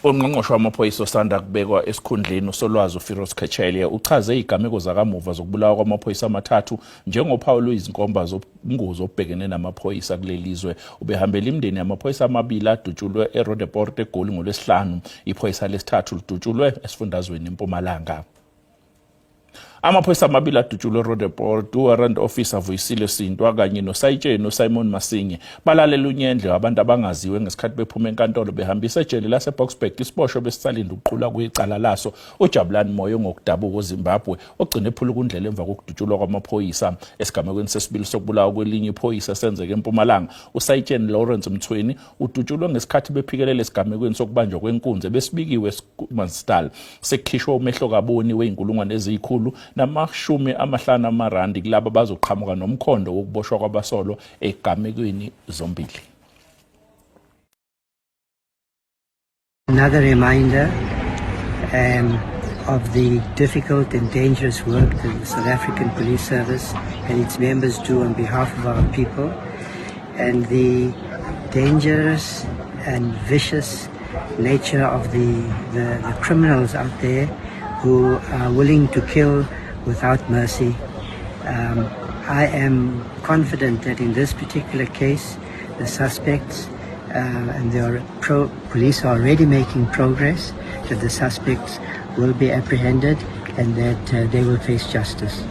Ungqongqoshe Wamaphoyisa osanda kubekwa esikhundleni uSolwazi uForoz Cachalla uchaze izigameko zakamuva zokubulawa kwamaphoyisa amathathu njengophawu lwezinkomba zobungozi obhekene namaphoyisa kulelizwe. Ubehambela imindeni yamaphoyisa amabili adutshulwe eRoodeport eGoli ngoLwesihlanu. Iphoyisa lesithathu lidutshulwe esifundazweni eMpumalanga. Amaphoyisa amabili adutshulwe eRoodeport, uWarrant Officer Vuyisile Sintwa kanye nosayitsheni uSimon Masinye balalela unyendle wabantu abangaziwe ngesikhathi bephuma enkantolo behambisa ejele laseBoksburg isiboshwa besisalinde ukuqhula kwicala laso uJabulani Moyo ngokudabuka eZimbabwe ogcina ephula kundlela emva kokudutshulwa kwamaphoyisa. Esigamekweni sesibili sokubulawa kwelinye iphoyisa senzeke eMpumalanga, usayitsheni Lawrence Mthweni udutshulwe ngesikhathi bephikelela esigamekweni sokubanjwa kwenkunzi besibikiwe eSkumanstal sekukhishwa umehlo kaboni we100 ezikhulu nama50 kulabo bazoqhamuka nomkhondo wokuboshwa kwabasolo egamekweni zombili. Another reminder of the difficult and dangerous work that the South African Police Service and its members do on behalf of our people, and the dangerous and vicious nature of the criminals out there who are willing to kill without mercy. I am confident that in this particular case, the suspects and the police are already making progress, that the suspects will be apprehended and that they will face justice.